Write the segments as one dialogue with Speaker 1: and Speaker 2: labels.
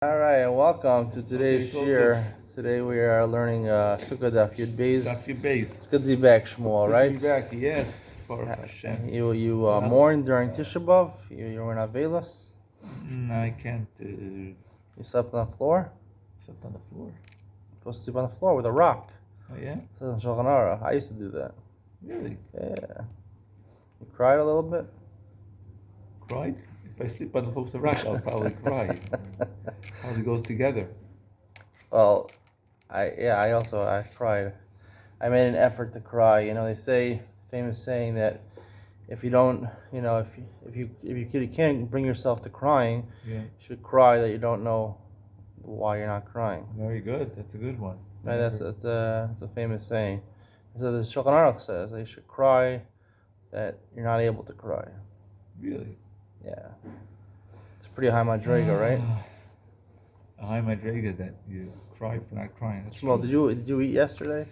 Speaker 1: All right, and welcome to today's shir. Today we are learning Sukkah Daf Yud Beis.
Speaker 2: Daf Yomi base.
Speaker 1: It's good to be back, Shmuel,
Speaker 2: Good
Speaker 1: right?
Speaker 2: to be back. Yes, Baruch Hashem.
Speaker 1: You mourned during Tisha B'Av. You were in Avelis.
Speaker 2: I can't.
Speaker 1: You slept on the floor.
Speaker 2: Slept on the floor.
Speaker 1: You're supposed to sleep on the floor with a rock.
Speaker 2: Oh yeah.
Speaker 1: It says in Shulchan Aruch. I used to do that.
Speaker 2: Really?
Speaker 1: Yeah. You cried a little bit.
Speaker 2: Cried? If I sleep on the floor with a rock, I'll probably cry. Probably goes together.
Speaker 1: Well, I cried. I made an effort to cry. You know, they say, famous saying that if you don't, if you can't bring yourself to crying, you should cry that you don't know why you're not crying.
Speaker 2: Very good. That's a good one.
Speaker 1: Right, that's a famous saying. So the Shulchan Aruch says they should cry that you're not able to cry.
Speaker 2: Really?
Speaker 1: Yeah. It's pretty high madrega, right?
Speaker 2: A high madrega that you cry for not crying. That's
Speaker 1: Well,
Speaker 2: true.
Speaker 1: did you eat yesterday?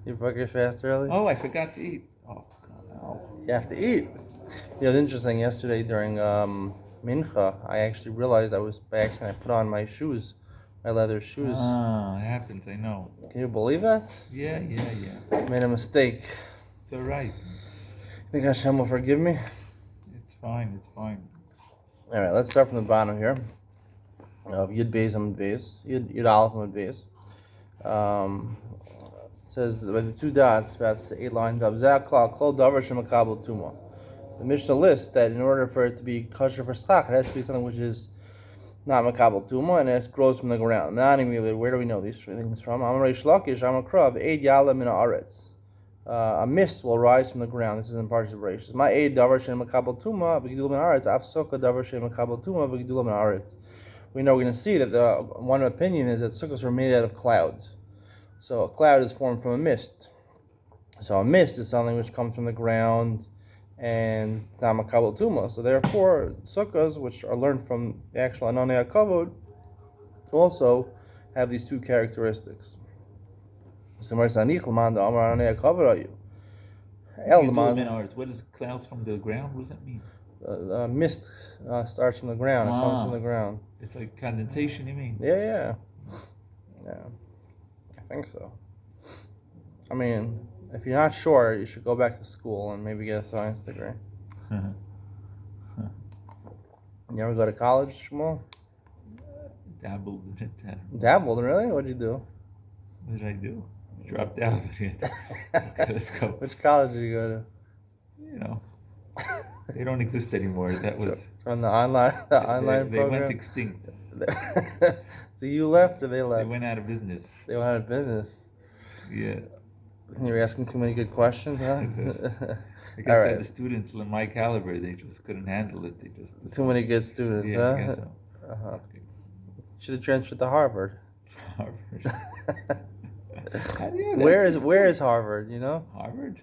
Speaker 1: You broke your fast early?
Speaker 2: Oh, I forgot to eat. Oh, God, no.
Speaker 1: You have to eat. You know, it's interesting. Yesterday during Mincha, I actually realized by accident, I put on my shoes, my leather shoes.
Speaker 2: It happens. I know.
Speaker 1: Can you believe that?
Speaker 2: Yeah.
Speaker 1: Made a mistake.
Speaker 2: It's all right.
Speaker 1: You think Hashem will forgive me?
Speaker 2: It's fine.
Speaker 1: All right, let's start from the bottom here. Yud Beis Amud Beis. Yud Aleph Amud Beis. It says by the two dots, about 8 lines up. Kol davar shemakabel tuma. The Mishnah lists that in order for it to be kosher for schach, it has to be something which is not makabel tuma and it grows from the ground. Where do we know these things from? Amar Shlakish, Amar Krav, Eid Yala min haaretz. A mist will rise from the ground. This is in Parshas Bereshis. My aid davar shein makabel tuma v'gidul min haaretz. Af sukkah davar shein makabel tuma v'gidul min haaretz. We know we're going to see that the one opinion is that sukkahs were made out of clouds. So a cloud is formed from a mist. So a mist is something which comes from the ground and not makabel tuma. So therefore, sukkahs, which are learned from the actual Ananei HaKavod, also have these two characteristics. So what does
Speaker 2: clouds from the ground? What does that mean?
Speaker 1: The mist starts from the ground. It comes from the ground.
Speaker 2: It's like condensation, you mean?
Speaker 1: Yeah. I think so. I mean, if you're not sure, you should go back to school and maybe get a science degree. You ever go to college, Shmuel?
Speaker 2: Dabbled in it.
Speaker 1: Dabbled, really? What'd you do?
Speaker 2: What did I do? Dropped out. Okay, let's go.
Speaker 1: Which college did you go to?
Speaker 2: You know, they don't exist anymore. That was
Speaker 1: from the online program.
Speaker 2: They went extinct.
Speaker 1: So you left or they left?
Speaker 2: They went out of business.
Speaker 1: They went out of business.
Speaker 2: Yeah.
Speaker 1: You were asking too many good questions, huh?
Speaker 2: I guess the students in my caliber, they just couldn't handle it. They just
Speaker 1: too many good students, huh?
Speaker 2: I guess so.
Speaker 1: Okay. Should have transferred to Harvard. Where is Harvard? You know?
Speaker 2: Harvard.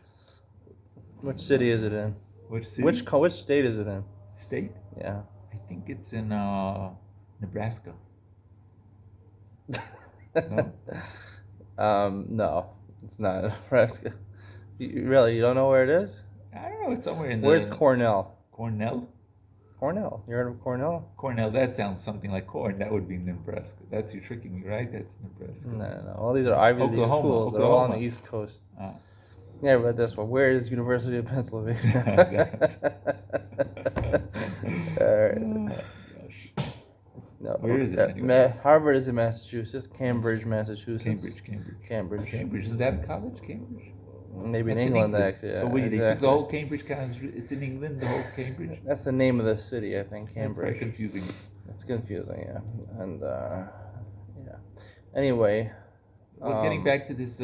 Speaker 1: Which city is it in?
Speaker 2: Which city?
Speaker 1: Which state is it in?
Speaker 2: State?
Speaker 1: Yeah.
Speaker 2: I think it's in Nebraska. No?
Speaker 1: No, it's not Nebraska. You don't know where it is?
Speaker 2: I don't know. It's somewhere in
Speaker 1: Where's Cornell?
Speaker 2: Cornell?
Speaker 1: Cornell. You heard of Cornell?
Speaker 2: Cornell. That sounds something like corn. That would be Nebraska. You're tricking me, right? That's Nebraska.
Speaker 1: No. All these are Ivy League schools. They're all on the East Coast. Yeah, but this one. Where is University of Pennsylvania? All right. No.
Speaker 2: Where is it? Anyway?
Speaker 1: Harvard is in Massachusetts. Cambridge, Massachusetts.
Speaker 2: Cambridge. Isn't that a college? Cambridge?
Speaker 1: Maybe in England, actually.
Speaker 2: So
Speaker 1: they
Speaker 2: took the whole Cambridge college. It's in England, the whole Cambridge?
Speaker 1: That's the name of the city, I think, Cambridge.
Speaker 2: That's very confusing.
Speaker 1: It's confusing, yeah. And, Anyway.
Speaker 2: Well, getting back to this...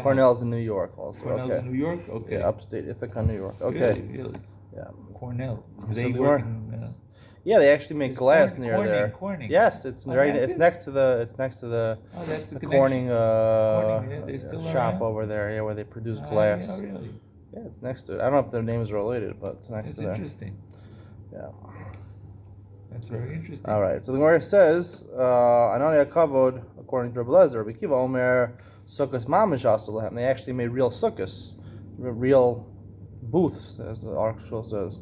Speaker 1: Cornell's in New York also.
Speaker 2: Cornell's in New York? Okay.
Speaker 1: Yeah, upstate Ithaca, New York. Okay.
Speaker 2: Really?
Speaker 1: Yeah.
Speaker 2: Cornell.
Speaker 1: Yeah, they actually make glass near there.
Speaker 2: Corning.
Speaker 1: Yes, it's right. It's next to the.
Speaker 2: That's the
Speaker 1: Corning
Speaker 2: still
Speaker 1: shop over there. Yeah, where they produce glass.
Speaker 2: Yeah, really.
Speaker 1: Yeah, it's next to it. I don't know if their names are related, but it's next to there.
Speaker 2: That's interesting.
Speaker 1: Yeah.
Speaker 2: That's very interesting.
Speaker 1: All right. So the Gemara says, "Anani Kavod," according to Rabbi Lezer, Rabbi Kiva Omer Sukkos Mamish Asulahem. They actually made real sukkahs, real booths, as the article says.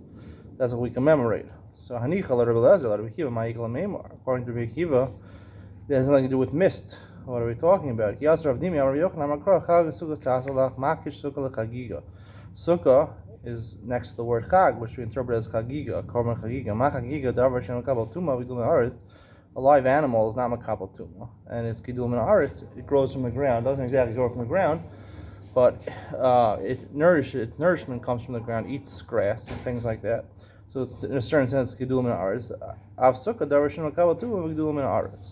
Speaker 1: That's what we commemorate. So Hanicha Rabbi Lezer, Rabbi Kiva, Ma'ikal Meimar. According to Rabbi Kiva, it has nothing to do with mist. What are we talking about? Sukkah is next to the word Chag, which we interpret as Chagiga, Korban Chagiga. Ma Chagiga, Davar Shem Makabal Tuma, Vidul Aretz. A live animal is not Makabal Tuma, and it's Gidul Min Aretz. It grows from the ground. It doesn't exactly grow from the ground, but its nourishment comes from the ground, eats grass and things like that. So it's in a certain sense Gidul Min Aretz. Av Sukkah, Davar Shem Makabal Tuma, Vidul Min Aretz.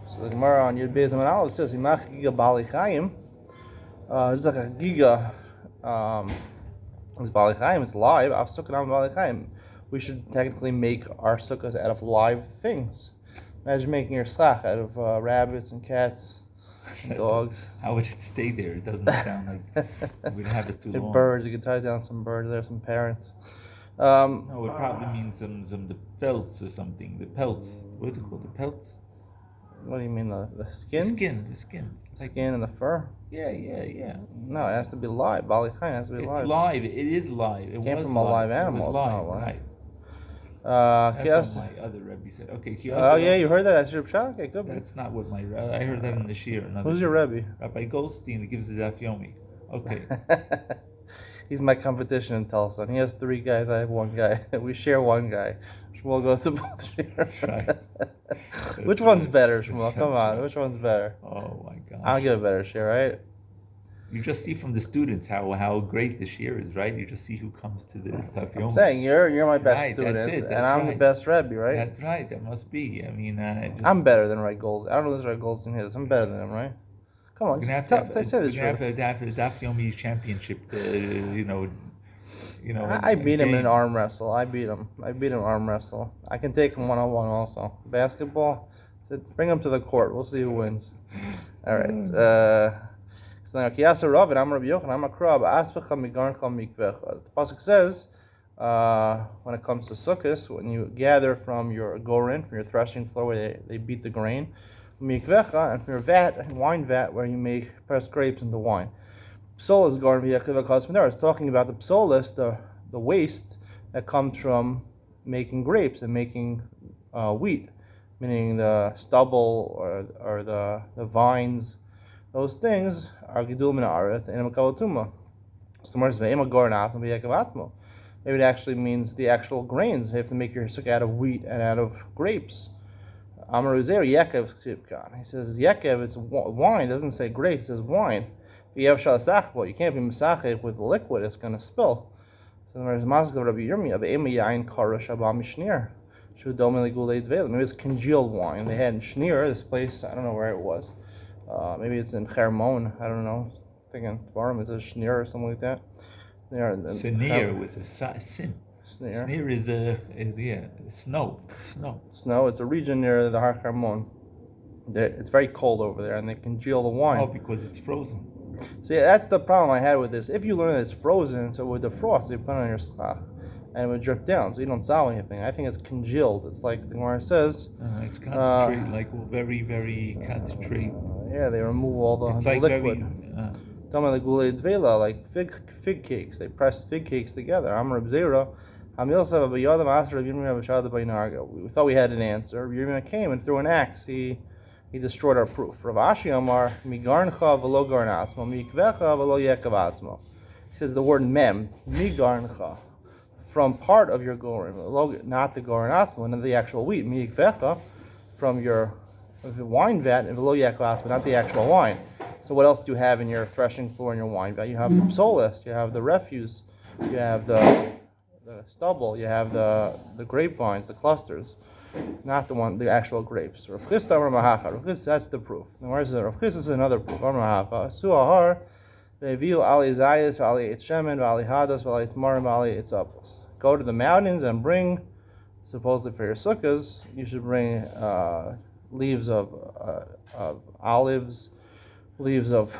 Speaker 1: So the Gemara on Yud Beis Amud Aleph says, "Imach giga bali chayim." It's like a giga. It's bali chayim. It's live. Av sukkah nam bali chayim. We should technically make our sukkahs out of live things. Imagine making your slach out of rabbits and cats and dogs.
Speaker 2: How would it stay there? It doesn't sound like we'd have it too long.
Speaker 1: Birds. You could tie down some birds. There's some parrots.
Speaker 2: No, it probably means some the pelts or something. The pelts. What is it called? The pelts.
Speaker 1: What do you mean, the skin?
Speaker 2: The skin.
Speaker 1: The skin and the fur?
Speaker 2: Yeah.
Speaker 1: No, it has to be live. Bali chayim has to be live.
Speaker 2: It's live. It is live. It
Speaker 1: came
Speaker 2: was
Speaker 1: from a live animal.
Speaker 2: It was
Speaker 1: It's
Speaker 2: live,
Speaker 1: not live.
Speaker 2: Right. That's what my other Rebbe said. Okay.
Speaker 1: Oh yeah, you heard that? That's your pshat? Okay, good.
Speaker 2: That's not what my Rebbe. I heard that in the Shir.
Speaker 1: Who's your Rebbe?
Speaker 2: Rabbi Goldstein. That gives the Daf Yomi. Okay.
Speaker 1: He's my competition in Tulsa. He has 3 guys. I have 1 guy. We share 1 guy. Shmuel goes to both Shir.
Speaker 2: That's right.
Speaker 1: Which one's better, Shmuel? Come on. Right. Which one's better?
Speaker 2: Oh my God.
Speaker 1: I'll give a better share, right?
Speaker 2: You just see from the students how great the shir is, right? You just see who comes to the Daf Yomi.
Speaker 1: I'm saying you're my best
Speaker 2: right,
Speaker 1: student,
Speaker 2: that's
Speaker 1: and I'm the best Rebbe, right?
Speaker 2: That's right. That must be. I mean,
Speaker 1: I'm better than Ray Goldstein. I don't know if Ray Goldstein is. I'm better than him, right? Come on,
Speaker 2: we're gonna have to have the Daf Yomi championship.
Speaker 1: I beat him in an arm wrestle. I beat him arm wrestle. I can take him 1-on-1 also. Basketball, bring him to the court. We'll see who wins. All right. So now, Kiyasa Rav and I'm Rabbi Yochanan. I'm a krab. Aspecha migarncha mikvecha. The pasuk says, when it comes to sukkahs, when you gather from your goren, from your threshing floor where they beat the grain, mikvecha, and from your vat, wine vat, where you make press grapes into wine. Psolas garden v'yakiva. It's talking about the psolas, the waste that comes from making grapes and making wheat, meaning the stubble or the vines. Those things are gidul min haaretz and makabel tuma. So the Gemara says ve'ema garden atzmo v'yakiv atzmo. Maybe it actually means the actual grains. You have to make your sukkah out of wheat and out of grapes. Amar Uzer Yekev Ksivkan. He says Yekev, it's wine. It doesn't say grapes. It says wine. If you have shalasachbo, you can't be misachek with liquid. It's going to spill. So there's Masgav Rabbi Yirmiyah ve'ema yain kara shabam mishnir. Maybe it's congealed wine. They had in Shnir, this place. I don't know where it was. Maybe it's in Hermon. I don't know. I think in Farm it's a Shnir or something like that.
Speaker 2: Sneer with a sin. Sneer is snow.
Speaker 1: Snow. It's a region near the Har Hermon. It's very cold over there, and they congeal the wine.
Speaker 2: Oh, because it's frozen.
Speaker 1: See, that's the problem I had with this. If you learn that it's frozen, so with the frost, you put it on your slach, and it would drip down, so you don't solve anything. I think it's congealed. It's like the Gemara says.
Speaker 2: It's concentrated, like very, very concentrated.
Speaker 1: Yeah, they remove all the
Speaker 2: like
Speaker 1: liquid. Like fig cakes. They press fig cakes together. We thought we had an answer. Yirmiyah came and threw an axe. He destroyed our proof. Rav Ashi Amar migarncha v'lo garnatzmo mikvecha v'lo yekav atzmo. He says the word mem migarncha, from part of your goren, not the goren atzmo, not the actual wheat. Mikvecha, from your wine vat, and v'lo yekav atzmo, not the actual wine. So what else do you have in your threshing floor and your wine vat? You have the psolas, you have the refuse, you have the stubble, you have the grapevines, the clusters, not the actual grapes. Rav Chisda Amar Mahacha. Rav Chisda, that's the proof. And where's the Rav Chisda is another proof. Amar Mahacha. Suahar ve'viu ali zayis v'ali etz shemen v'ali hadas v'ali tmarim v'ali etz apples. Go to the mountains and bring, supposedly for your sukkahs, you should bring leaves of olives, leaves of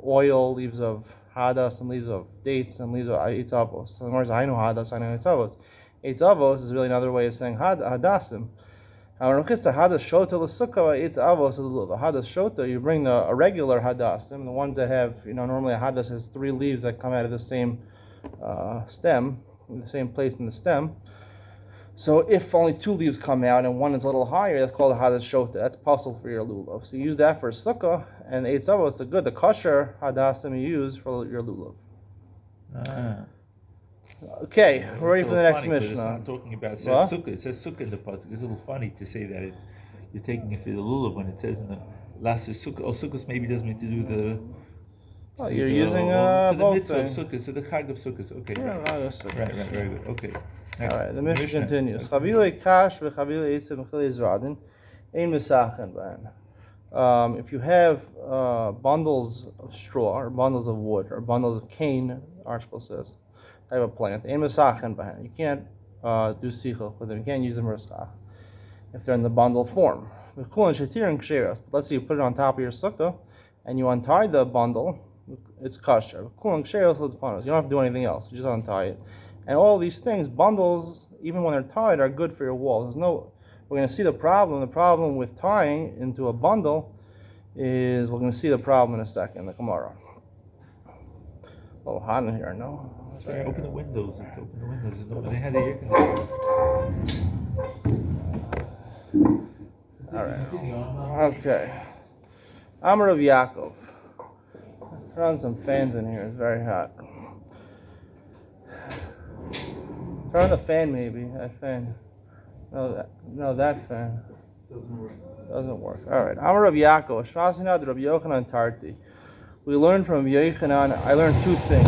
Speaker 1: oil, leaves of hadas, and leaves of dates, and leaves of eitz avos. So the Gemara says, I know hadas, I know eitz avos. Eitz avos is really another way of saying hadasim. However, hadas shota l'sukkah, eitz avos is a little. Hadas shota, you bring a regular hadasim, the ones that have, normally a hadas has 3 leaves that come out of the same stem, in the same place in the stem. So if only 2 leaves come out and one is a little higher, that's called a hadas shota. That's possible for your lulav. So you use that for sukkah, and the eitzava is the good, the kosher hadasim you use for your lulav. Okay, we're ready for the next Mishnah.
Speaker 2: It's not talking about, it says sukkah. It says sukkah in the pasuk. It's a little funny to say that you're taking it for the lulav when it says in the last is sukkah. Oh, sukkah maybe doesn't mean to do the.
Speaker 1: Oh, you're using
Speaker 2: for the
Speaker 1: both
Speaker 2: mitzvah of
Speaker 1: things.
Speaker 2: sukkah, so the chag of sukkah. Okay,
Speaker 1: Right,
Speaker 2: very good. Okay. Next.
Speaker 1: All right, the Mishnah continues. Chavile kash v'chavile eitzim v'chile zradin ein misachen b'hen. If you have bundles of straw or bundles of wood or bundles of cane, article says, type of plant, ein misachen b'hen. You can't do sichel with them. You can't use them for schach if they're in the bundle form. Let's say you put it on top of your sukkah and you untie the bundle. It's kosher. You don't have to do anything else. You just untie it. And all these things, bundles, even when they're tied, are good for your wall. We're going to see the problem. The problem with tying into a bundle is, we're going to see the problem in a second, the Gemara. A little hot in here, no?
Speaker 2: Sorry, open the windows. Open the windows. They had the air conditioner.
Speaker 1: All right. Okay. Amar of Yaakov. Turn on some fans in here. It's very hot. Turn on the fan, maybe. That fan. No, that fan. Doesn't work. All right. Amar of Yaakov. Shvasinad Rabbi Yochanan Tarti. We learned from Yochanan. I learned 2 things.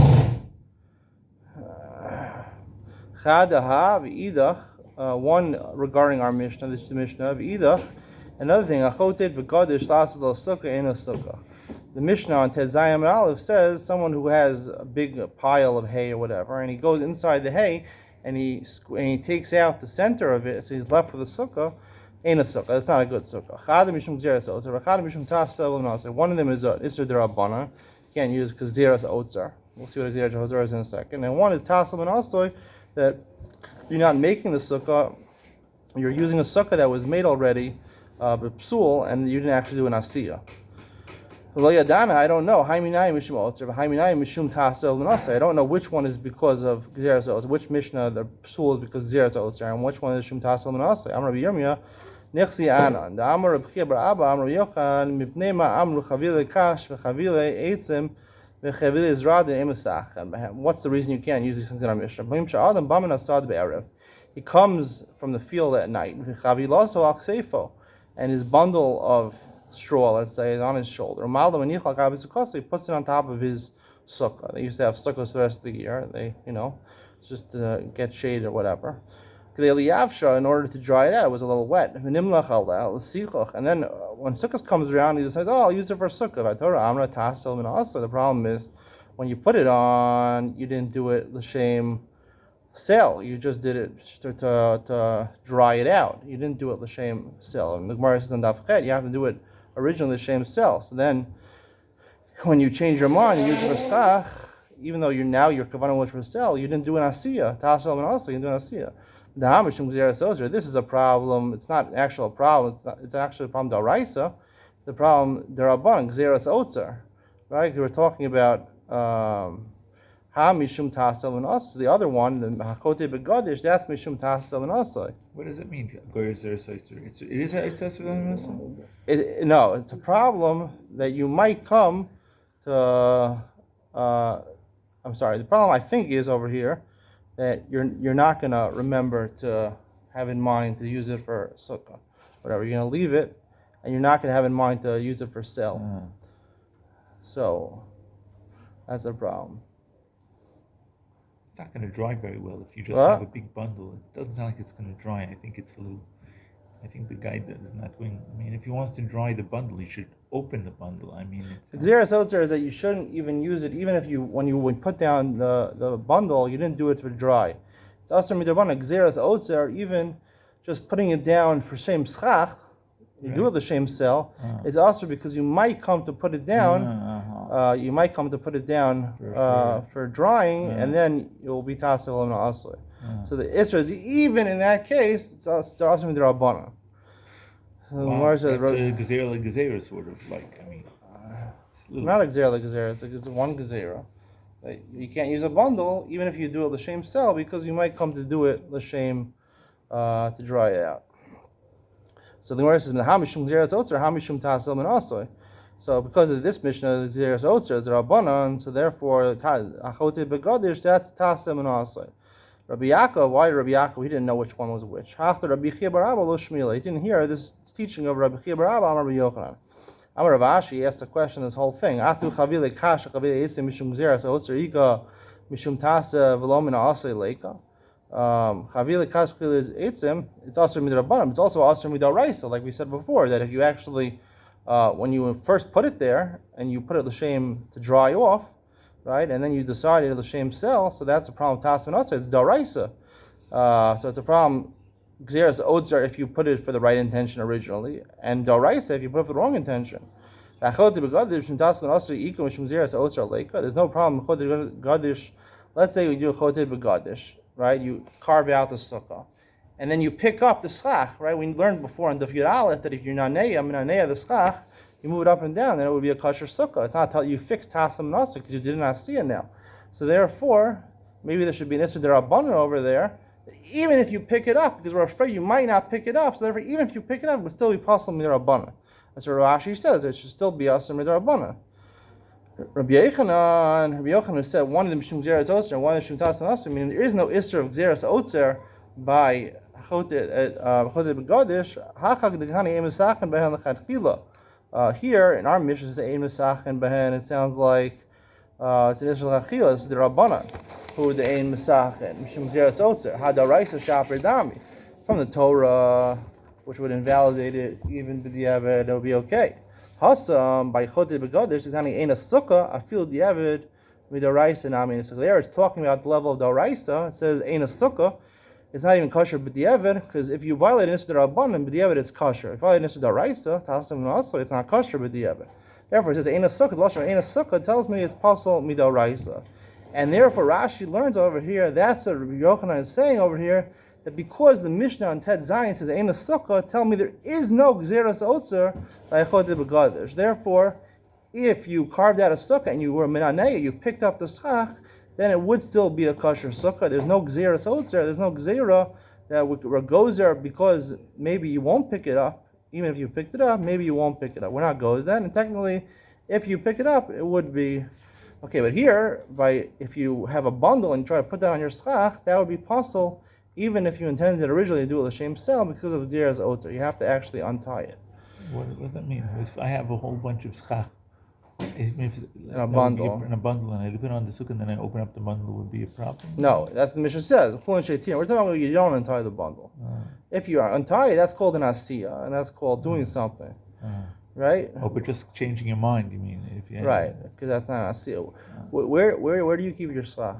Speaker 1: Chadaha v'idach. One regarding our Mishnah. This is the Mishnah v'idach. Another thing. Achotet v'kodesh lasel sukkah in a sukkah. The Mishnah on Ted Zayim and Aleph says someone who has a big pile of hay or whatever, and he goes inside the hay and he takes out the center of it, so he's left with a sukkah. Ain't a sukkah. That's not a good sukkah. One of them is Isser Derabana. You can't use because Zeras Otzar. We'll see what Zeras Otzar is in a second. And one is Tassim and Alsoy, that you're not making the sukkah. You're using a sukkah that was made already, psul, and you didn't actually do an asiyah. I don't know. I don't know which one is because of Gzeras Otzar, which Mishnah the psul is because of Gzeras Otzar, and which one is Shum Tasel Menaseh. Amar Rabbi Yirmiyah, Nechsi Anan. The Amar Rabbi Chia bar Abba, Amar Yochanan, Mipnei Ma Amru Chavile Kash v'Chavile Eitzim v'Chavile Zradin Emisach. What's the reason you can't use these things in our Mishnah? He comes from the field at night, and his bundle of straw, let's say, is on his shoulder. He puts it on top of his sukkah. They used to have sukkahs the rest of the year. They, just to get shade or whatever. In order to dry it out, it was a little wet. And then when sukkah comes around, he says, "Oh, I'll use it for sukkah." The problem is, when you put it on, you didn't do it l'shem sale. You just did it to dry it out. You didn't do it l'shem sale. And the Gemara says in Daf Chet, you have to do it originally l'shem sale. So then, when you change your mind, you use it for schach, even though your kavanah was for sale, you didn't do an asiyah. Tasal and also you didn't do an asiyah. This is a problem. It's not an actual problem. It's actually a problem d'oraisa. The problem derabban gzeras otzar, right? We're talking about ha mishum tasal and also. The other one, the hakote begadish, that's mishum tasal and also.
Speaker 2: What does it mean? It is a tasal.
Speaker 1: No, it's a problem that you might come to. I'm sorry. The problem I think is over here that you're not going to remember to have in mind to use it for sukkah, whatever. You're going to leave it, and you're not going to have in mind to use it for sale. So that's a problem.
Speaker 2: It's not going to dry very well if you just have a big bundle. It doesn't sound like it's going to dry. I think the guy that is not going. I mean, if he wants to dry the bundle, he should open the bundle. I mean,
Speaker 1: Gzeras Otzar is that you shouldn't even use it, even if when you would put down the bundle, you didn't do it to dry. It's also midrabana Gzeras Otzar, even just putting it down for shem schach, you do it the shem sell. It's also because you might come to put it down. You might come to put it down for drying, and then it will be tasel and asli. So the Isra is even in that case, it's also midrabana.
Speaker 2: That's a gezerah sort of like. I mean,
Speaker 1: not a gezerah. It's one gezerah. You can't use a bundle even if you do it l'shem sell because you might come to do it l'shem to dry it out. So the Gemara says, "Hamishum Gzeras Otzer, Hamishum Tasel Menasoi." So because of this Mishnah, Gzeras Otzer is the Rabbanan, so therefore Achote Begadish, that's Tasel Menasoi. Rabbi Yaakov, why Rabbi Yaakov? He didn't know which one was which. After Rabbi Chia bar Abba lo Shmila, he didn't hear this teaching of Rabbi Chia bar Abba, Rabbi Yochanan. Amar Rav Ashi asked a question, this whole thing. Atu chavile kasha chavile etzem mishum gzeras otzer ika mishum tasa v'lo min asay leika. Chavile kasha chavile etzem, it's also midrabanan, it's also also midaraisa, like we said before, that if you actually, when you first put it there and you put it l'shem to dry off, right, and then you decided l'shem sell, so that's a problem. Tasa and otzer, it's daraisa. So it's a problem. Gzeras Otzer if you put it for the right intention originally, and Doraisa if you put it for the wrong intention. There's no problem. Let's say you do a Chote Begadish, right? You carve out the Sukkah, and then you pick up the Schach, right? We learned before in Daf Yomi Aleph that if you're Naneya the Schach, you move it up and down, then it would be a kosher Sukkah. It's not until you fix Tasam Nasa because you did not see it now. So therefore, maybe there should be an Issur D'Rabbanan over there. Even if you pick it up, because we're afraid you might not pick it up, so therefore, even if you pick it up, it would still be possible midrabanan. That's what Rashi says. It should still be asur midrabanan. Rabbi Yochanan said one of the mishum gzeras otzer and one of the mishum tas nasur. Meaning there is no issur of gzeras otzer by chote begadish. Hachag dekani emesachen behen lechatchila. Here in our mission, it says emesachen behen. It sounds like it's an issur lechatchila. It's the rabbanan. Who the ein mesachin mishum gzeras otzer hadaraisa shaper dami from the Torah, which would invalidate it even b'diavad, it would be okay. Hasam by chote begadish dekani ein a sukkah afil diavad midaraisa nami. So there it's talking about the level of daraisa. It says ein a sukkah. It's not even kosher b'diavad because if you violate issur d'Rabbanan b'diavad it's kosher. If you violate issur d'Oraisa tasam also it's not kosher b'diavad. Therefore it says ein a sukkah. The lashon ein a sukkah tells me it's possible midaraisa. And therefore, Rashi learns over here, that's what Rabbi Yochanan is saying over here, that because the Mishnah on Tet Zayin says, Ein Sukkah, tell me there is no Gzeras Otzer by Chote Begadish. Therefore, if you carved out a Sukkah and you were Minanei, you picked up the Schach, then it would still be a kosher Sukkah. There's no Gzeras Otzer, there's no Gzera that goes there because maybe you won't pick it up. Even if you picked it up, maybe you won't pick it up. We're not goes then. And technically, if you pick it up, it would be okay, but here, if you have a bundle and you try to put that on your schach, that would be possible, even if you intended originally to do it l'shem sell because of Gzeras Otzer. You have to actually untie it.
Speaker 2: What does that mean? If I have a whole bunch of schach, in
Speaker 1: a bundle,
Speaker 2: and I put it on the sukkah and then I open up the bundle, would be a problem?
Speaker 1: No, that's the Mishnah says. We're talking about you don't untie the bundle. If you untie it, that's called an asiyah, and that's called doing something. Right?
Speaker 2: Oh, but just changing your mind, you mean? If you
Speaker 1: right, because that's not asiyah. Where do you keep your schach?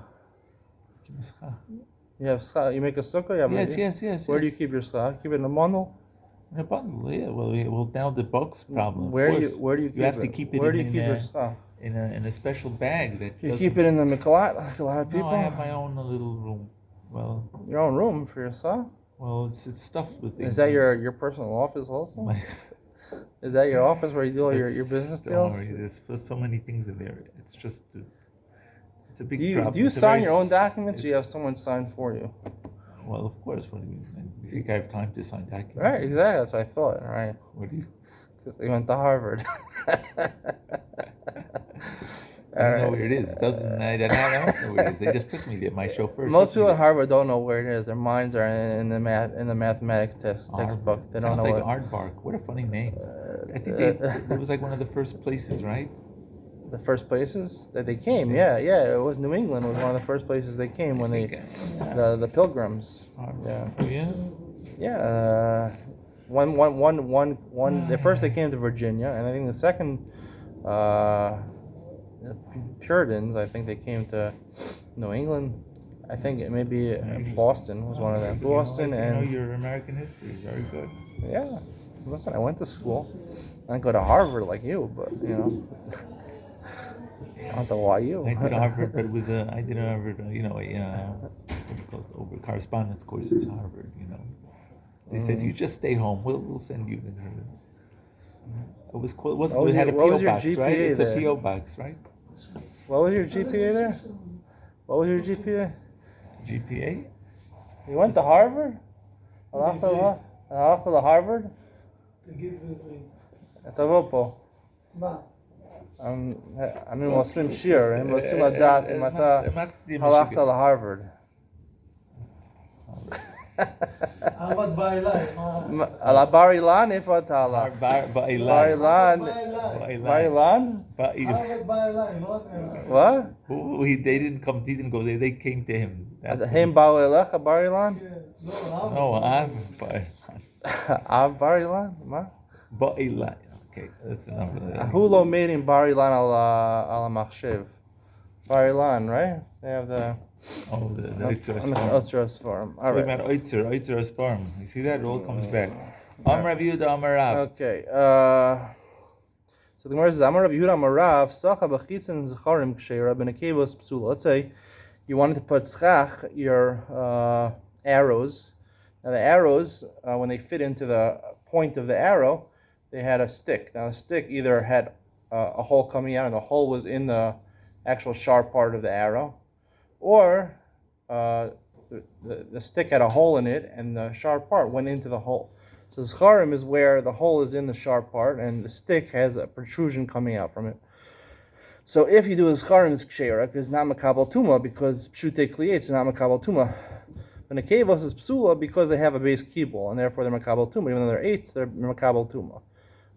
Speaker 1: You have schach. You make a sukkah. You have
Speaker 2: yes.
Speaker 1: Where do you keep your schach? Keep it in a bundle.
Speaker 2: In a bundle, yeah. Well, now the box problem.
Speaker 1: Where do you keep
Speaker 2: you have to keep it?
Speaker 1: Where do you keep your schach?
Speaker 2: In a special bag that
Speaker 1: you keep it in the miklat like a lot of people.
Speaker 2: No, I have my own little room. Well,
Speaker 1: your own room for your schach.
Speaker 2: Well, it's stuffed with things.
Speaker 1: Is that your personal office also? Is that your office where you do all your business deals?
Speaker 2: There's so many things in there. It's just it's a big.
Speaker 1: Do you sign your own documents, or you have someone sign for you?
Speaker 2: Well, of course. What do you think I have time to sign documents?
Speaker 1: Right, exactly. That's what I thought. Right.
Speaker 2: What do you?
Speaker 1: Because they went to Harvard.
Speaker 2: I don't know where it is. It doesn't. I don't know where it is. They just took me there. My chauffeur.
Speaker 1: Most people at Harvard don't know where it is. Their minds are in the mathematics textbook. They don't know.
Speaker 2: Sounds like Aardvark. What a funny name. I think it was like one of the first places, right?
Speaker 1: The first places that they came, yeah. It was New England was one of the first places they came when the Pilgrims. Yeah. One. The first they came to Virginia, and I think the second. The Puritans, I think they came to New England. I think it maybe Boston was one of them. Boston and
Speaker 2: your American history is very good.
Speaker 1: Yeah, listen, I went to school. I didn't go to Harvard like you, but not the YU.
Speaker 2: I did Harvard, but I did Harvard. What do you call it? Over correspondence courses, Harvard. They said you just stay home. We'll send you. It was cool. We had a PO box, right? It's a PO box, right?
Speaker 1: What was your GPA there? What was your GPA?
Speaker 2: GPA?
Speaker 1: You went to Harvard? הלכת להרווארד?
Speaker 3: תגיד בעברית.
Speaker 1: תבוא פה.
Speaker 3: מה?
Speaker 1: אני מוסרים שיר, הם רוצים לדעת אם אתה הלכת להרווארד.
Speaker 3: אהבת בא אליי.
Speaker 1: על הבר אילן, איפה אתה הלך? בר אילן. בר אילן?
Speaker 3: אהבת בא אליי, לא אני.
Speaker 1: What?
Speaker 2: They didn't come. He didn't go there. They came to him.
Speaker 1: הם באו אליך, בר אילן?
Speaker 2: No, I'm
Speaker 1: אב בר אילן? מה?
Speaker 2: Ba'ilai. Okay, that's enough of that.
Speaker 1: הוא לומד עם בר אילן על המחשב. בר אילן, right? They have the...
Speaker 2: Oh, the Oitzer
Speaker 1: on the
Speaker 2: Asfarim.
Speaker 1: Oitzer Asfarim. All
Speaker 2: Talking
Speaker 1: right.
Speaker 2: about Oitzer Asfarim. You see that? It all comes back. Amar Rav Yehuda Amar Rav.
Speaker 1: Okay. So the Gemara says, Amar Rav Yehuda Amar Rav, Succah b'chitzin zecharim ksheira b'nekevos psula. Let's say you wanted to put Succah, your arrows. Now the arrows, when they fit into the point of the arrow, they had a stick. Now the stick either had a hole coming out and the hole was in the actual sharp part of the arrow, or the stick had a hole in it and the sharp part went into the hole. So Zecharim is where the hole is in the sharp part and the stick has a protrusion coming out from it. So if you do a Zecharim, it's Ksheira, it's not Makabal Tuma, because Pshute Kliyet, it's not Makabal Tuma. But Nekevos is Psula because they have a base kibble, and therefore they're Makabal Tuma. Even though they're eights, they're Makabal Tuma.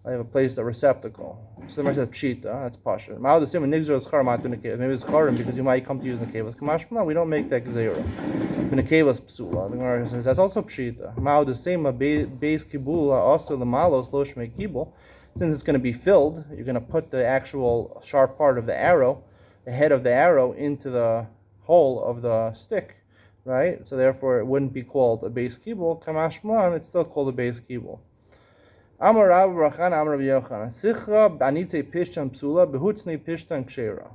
Speaker 1: They have a place, a receptacle. So the Gemara says Pshita, that's Pasha. Ma'od the same Nigzor is Charim atu Nekevos. Maybe it's Charim because you might come to use Nekevos. Kamashma, we don't make that Gzeira. Nekevos Psula. The Gemara says that's also Pshita. Ma'od the same base kibul also the malos lo shmei kibul. Since it's going to be filled, you're going to put the actual sharp part of the arrow, the head of the arrow, into the hole of the stick, right? So therefore, it wouldn't be called a base kibul. Kamashma, it's still called a base kibul. Amar Rav Rachan Amar Rav Yochanan Succah b'anitze pishtan psula behutzni pishtan ksheira.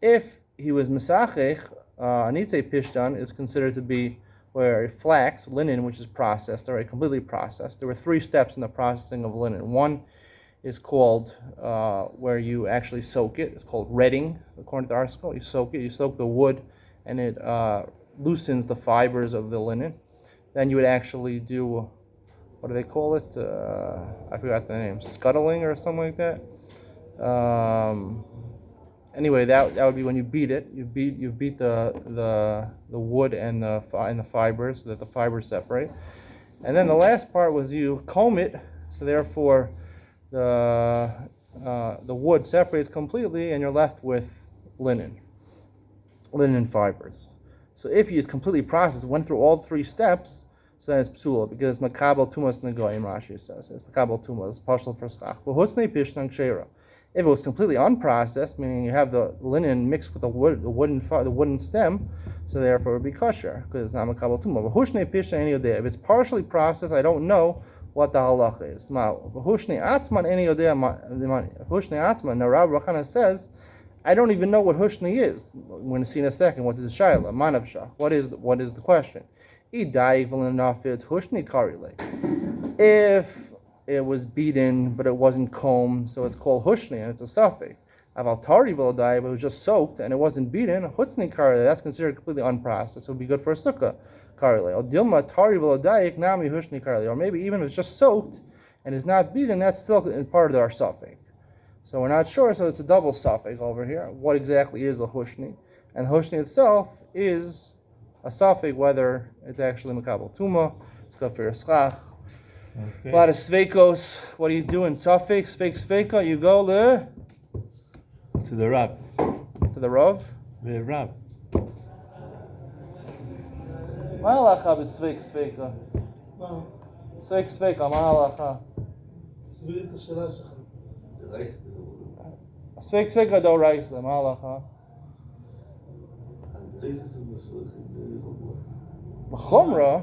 Speaker 1: If he was mesachech, anitze pishtan is considered to be where flax, linen, which is processed, already completely processed. There were 3 steps in the processing of linen. One is called where you actually soak it. It's called redding, according to our school. You soak it. You soak the wood, and it loosens the fibers of the linen. Then you would actually do, what do they call it? I forgot the name. Scuttling or something like that. Anyway, that would be when you beat it. You beat the wood and the fibers so that the fibers separate. And then the last part was you comb it. So therefore, the wood separates completely, and you're left with linen fibers. So if you completely processed, went through all 3 steps, so then it's psula, because makabel tumas negoyim, Rashi says. It's makabel tumas, it's partial for schach. But hutzne pishtan ksheira. If it was completely unprocessed, meaning you have the linen mixed with the wooden stem, so therefore it would be kosher, because it's not makabel tumah. But hushne pishtan any day. If it's partially processed, I don't know what the halacha is. Hushne atzman any day. Hushne atzman. Now Rav Rachana says, I don't even know what hushne is. We're going to see in a second. What is the shayla? Manavshach. What is the question? If it was beaten, but it wasn't combed, so it's called hushni, and it's a suffix. Aval tari v'lodai, but it was just soaked and it wasn't beaten, hutzni karile, that's considered completely unprocessed, so it would be good for a sukkah karile. Or dilma tari v'lodai, nami hushni karile. Or maybe even if it's just soaked and it's not beaten, that's still part of our suffix. So we're not sure, so it's a double suffix over here. What exactly is a hushni? And hushni itself is a suffix, whether it's actually makabel tuma, it's good for your schach. Okay. A lot of sveikos. What do you do in suffix? Sveika, you go
Speaker 2: to the Rav.
Speaker 1: To the Rav?
Speaker 2: The Rav.
Speaker 1: מה ההלכה בספיקה?
Speaker 3: מה?
Speaker 1: ספיקה, מה ההלכה?
Speaker 3: תסביר את השאלה שלך.
Speaker 1: ספיקה דאורייסה, מה ההלכה? בחומרה?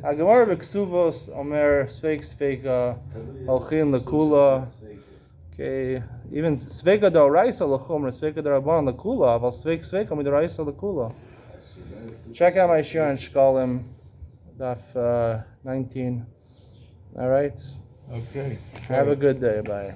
Speaker 1: הגמרא בכסובos אומר ספיקה, הולכים לכולה. Okay, even ספיקה דאורייסה לחומרה, ספיקה דרבנן לכולה, אבל ספיקה מדאורייסה לכולה. Check out my shir on Shkalim, Daf 19. All right?
Speaker 2: Okay.
Speaker 1: Have a good day. Bye.